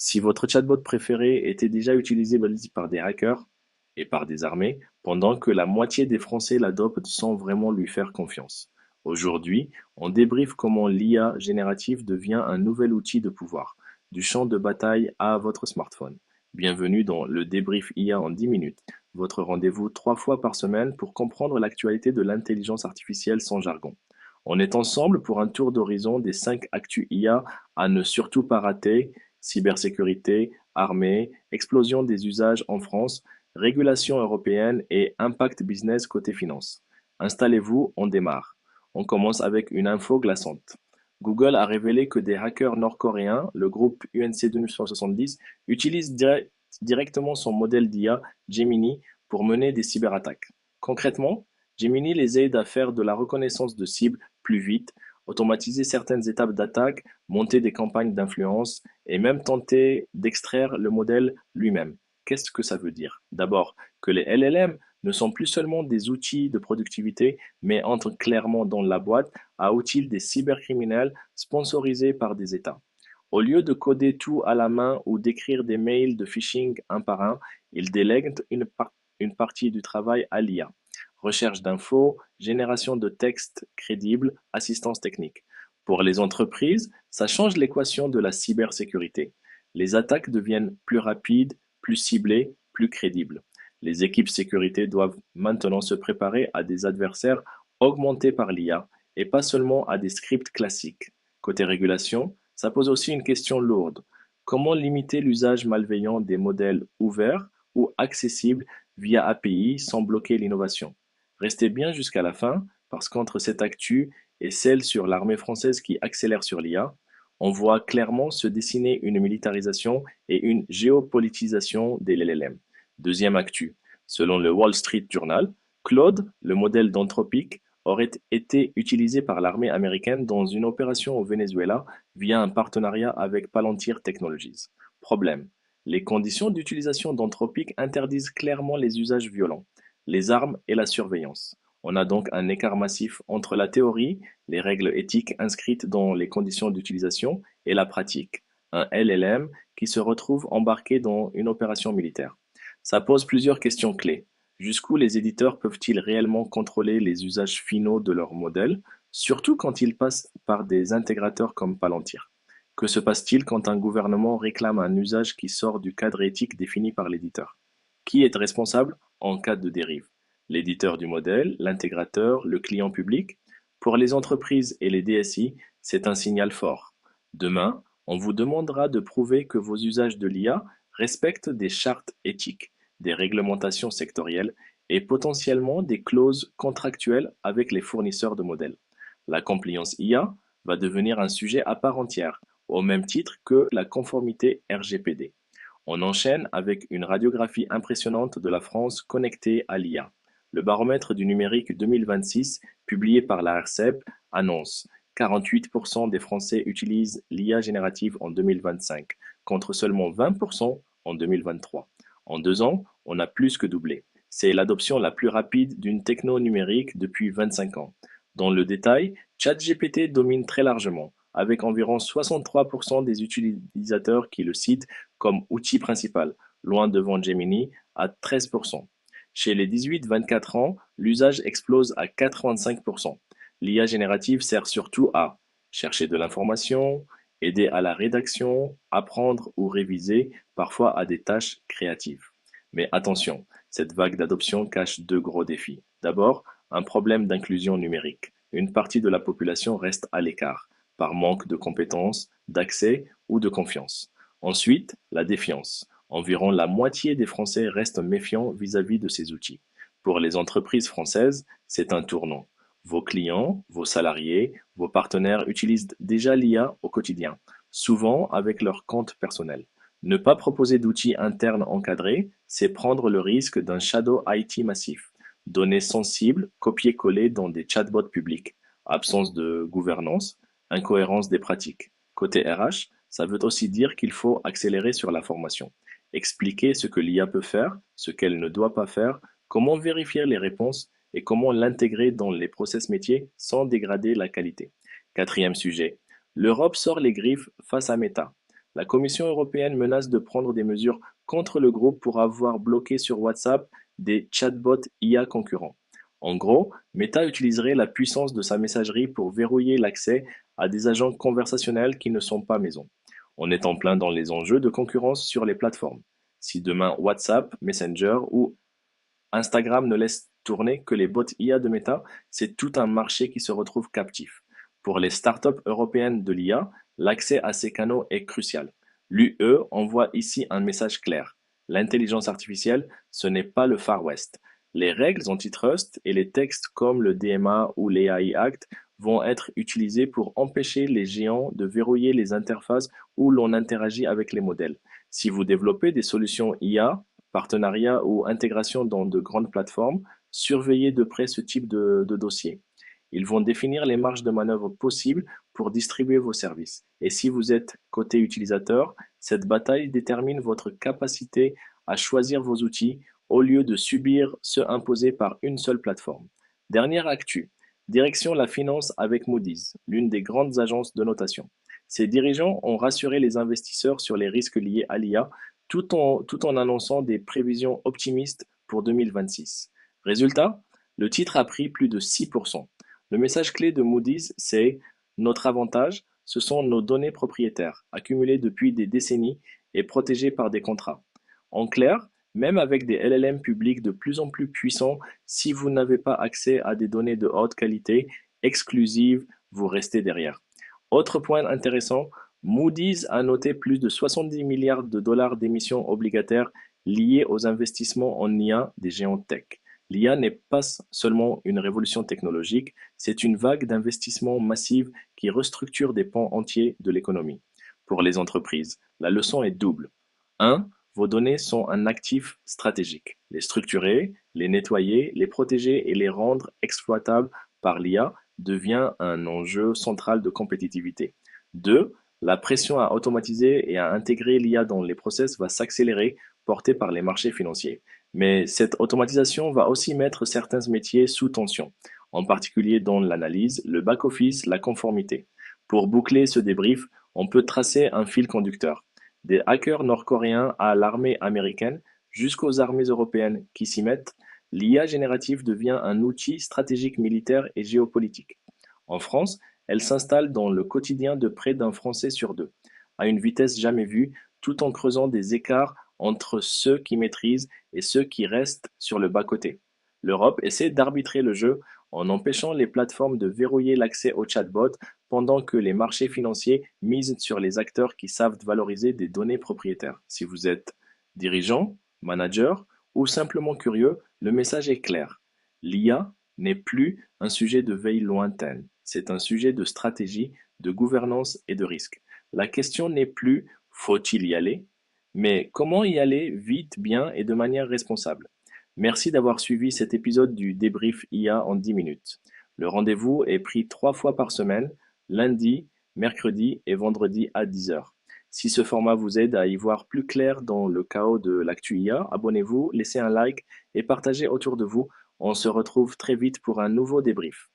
Si votre chatbot préféré était déjà utilisé par des hackers et par des armées, pendant que la moitié des Français l'adoptent sans vraiment lui faire confiance. Aujourd'hui, on débriefe comment l'IA générative devient un nouvel outil de pouvoir, du champ de bataille à votre smartphone. Bienvenue dans le débrief IA en 10 minutes, votre rendez-vous 3 fois par semaine pour comprendre l'actualité de l'intelligence artificielle sans jargon. On est ensemble pour un tour d'horizon des 5 actus IA à ne surtout pas rater: cybersécurité, armée, explosion des usages en France, régulation européenne et impact business côté finance. Installez-vous, on démarre. On commence avec une info glaçante. Google a révélé que des hackers nord-coréens, le groupe UNC 2970, utilisent directement son modèle d'IA Gemini pour mener des cyberattaques. Concrètement, Gemini les aide à faire de la reconnaissance de cibles plus vite, automatiser certaines étapes d'attaque, monter des campagnes d'influence et même tenter d'extraire le modèle lui-même. Qu'est-ce que ça veut dire? D'abord, que les LLM ne sont plus seulement des outils de productivité, mais entrent clairement dans la boîte à outils des cybercriminels sponsorisés par des États. Au lieu de coder tout à la main ou d'écrire des mails de phishing un par un, ils délèguent une partie du travail à l'IA. Recherche d'infos, génération de textes crédibles, assistance technique. Pour les entreprises, ça change l'équation de la cybersécurité. Les attaques deviennent plus rapides, plus ciblées, plus crédibles. Les équipes sécurité doivent maintenant se préparer à des adversaires augmentés par l'IA et pas seulement à des scripts classiques. Côté régulation, ça pose aussi une question lourde. Comment limiter l'usage malveillant des modèles ouverts ou accessibles via API sans bloquer l'innovation? Restez bien jusqu'à la fin, parce qu'entre cette actu et celle sur l'armée française qui accélère sur l'IA, on voit clairement se dessiner une militarisation et une géopolitisation des LLM. Deuxième actu. Selon le Wall Street Journal, Claude, le modèle d'Anthropic, aurait été utilisé par l'armée américaine dans une opération au Venezuela via un partenariat avec Palantir Technologies. Problème. Les conditions d'utilisation d'Anthropic interdisent clairement les usages violents, les armes et la surveillance. On a donc un écart massif entre la théorie, les règles éthiques inscrites dans les conditions d'utilisation, et la pratique, un LLM qui se retrouve embarqué dans une opération militaire. Ça pose plusieurs questions clés. Jusqu'où les éditeurs peuvent-ils réellement contrôler les usages finaux de leurs modèles, surtout quand ils passent par des intégrateurs comme Palantir? Que se passe-t-il quand un gouvernement réclame un usage qui sort du cadre éthique défini par l'éditeur? Qui est responsable en cas de dérive? L'éditeur du modèle, l'intégrateur, le client public? Pour les entreprises et les DSI, c'est un signal fort. Demain, on vous demandera de prouver que vos usages de l'IA respectent des chartes éthiques, des réglementations sectorielles et potentiellement des clauses contractuelles avec les fournisseurs de modèles. La compliance IA va devenir un sujet à part entière, au même titre que la conformité RGPD. On enchaîne avec une radiographie impressionnante de la France connectée à l'IA. Le baromètre du numérique 2026, publié par la RCEP, annonce 48% des Français utilisent l'IA générative en 2025, contre seulement 20% en 2023. En 2 ans, on a plus que doublé. C'est l'adoption la plus rapide d'une techno numérique depuis 25 ans. Dans le détail, ChatGPT domine très largement, avec environ 63% des utilisateurs qui le citent comme outil principal, loin devant Gemini à 13%. Chez les 18-24 ans, l'usage explose à 85%. L'IA générative sert surtout à chercher de l'information, aider à la rédaction, apprendre ou réviser, parfois à des tâches créatives. Mais attention, cette vague d'adoption cache deux gros défis. D'abord, un problème d'inclusion numérique. Une partie de la population reste à l'écart, par manque de compétences, d'accès ou de confiance. Ensuite, la défiance. Environ la moitié des Français restent méfiants vis-à-vis de ces outils. Pour les entreprises françaises, c'est un tournant. Vos clients, vos salariés, vos partenaires utilisent déjà l'IA au quotidien, souvent avec leur compte personnel. Ne pas proposer d'outils internes encadrés, c'est prendre le risque d'un shadow IT massif. Données sensibles, copier-coller dans des chatbots publics. Absence de gouvernance, incohérence des pratiques. Côté RH, ça veut aussi dire qu'il faut accélérer sur la formation. Expliquer ce que l'IA peut faire, ce qu'elle ne doit pas faire, comment vérifier les réponses et comment l'intégrer dans les process métiers sans dégrader la qualité. Quatrième sujet, l'Europe sort les griffes face à Meta. La Commission européenne menace de prendre des mesures contre le groupe pour avoir bloqué sur WhatsApp des chatbots IA concurrents. En gros, Meta utiliserait la puissance de sa messagerie pour verrouiller l'accès à des agents conversationnels qui ne sont pas maison. On est en plein dans les enjeux de concurrence sur les plateformes. Si demain WhatsApp, Messenger ou Instagram ne laisse tourner que les bots IA de Meta, c'est tout un marché qui se retrouve captif. Pour les startups européennes de l'IA, l'accès à ces canaux est crucial. L'UE envoie ici un message clair. L'intelligence artificielle, ce n'est pas le Far West. Les règles antitrust et les textes comme le DMA ou l'AI Act vont être utilisés pour empêcher les géants de verrouiller les interfaces où l'on interagit avec les modèles. Si vous développez des solutions IA, partenariat ou intégration dans de grandes plateformes, surveillez de près ce type de dossier. Ils vont définir les marges de manœuvre possibles pour distribuer vos services. Et si vous êtes côté utilisateur, cette bataille détermine votre capacité à choisir vos outils au lieu de subir ceux imposés par une seule plateforme. Dernière actu, direction la finance avec Moody's, l'une des grandes agences de notation. Ces dirigeants ont rassuré les investisseurs sur les risques liés à l'IA tout en annonçant des prévisions optimistes pour 2026. Résultat, le titre a pris plus de 6%. Le message clé de Moody's, c'est notre avantage, ce sont nos données propriétaires, accumulées depuis des décennies et protégées par des contrats. En clair, même avec des LLM publics de plus en plus puissants, si vous n'avez pas accès à des données de haute qualité, exclusives, vous restez derrière. Autre point intéressant, Moody's a noté plus de 70 milliards de dollars d'émissions obligataires liées aux investissements en IA des géants tech. L'IA n'est pas seulement une révolution technologique, c'est une vague d'investissements massives qui restructure des pans entiers de l'économie. Pour les entreprises, la leçon est double. 1. Vos données sont un actif stratégique. Les structurer, les nettoyer, les protéger et les rendre exploitables par l'IA devient un enjeu central de compétitivité. 2. La pression à automatiser et à intégrer l'IA dans les process va s'accélérer, portée par les marchés financiers. Mais cette automatisation va aussi mettre certains métiers sous tension, en particulier dans l'analyse, le back-office, la conformité. Pour boucler ce débrief, on peut tracer un fil conducteur. Des hackers nord-coréens à l'armée américaine jusqu'aux armées européennes qui s'y mettent, l'IA générative devient un outil stratégique militaire et géopolitique. En France, elle s'installe dans le quotidien de près d'un Français sur deux, à une vitesse jamais vue, tout en creusant des écarts entre ceux qui maîtrisent et ceux qui restent sur le bas-côté. L'Europe essaie d'arbitrer le jeu en empêchant les plateformes de verrouiller l'accès aux chatbots pendant que les marchés financiers misent sur les acteurs qui savent valoriser des données propriétaires. Si vous êtes dirigeant, manager ou simplement curieux, le message est clair. L'IA n'est plus un sujet de veille lointaine, c'est un sujet de stratégie, de gouvernance et de risque. La question n'est plus faut-il y aller, mais comment y aller vite, bien et de manière responsable. Merci d'avoir suivi cet épisode du débrief IA en 10 minutes. Le rendez-vous est pris 3 fois par semaine, lundi, mercredi et vendredi à 10 heures. Si ce format vous aide à y voir plus clair dans le chaos de l'actu IA, abonnez-vous, laissez un like et partagez autour de vous. On se retrouve très vite pour un nouveau débrief.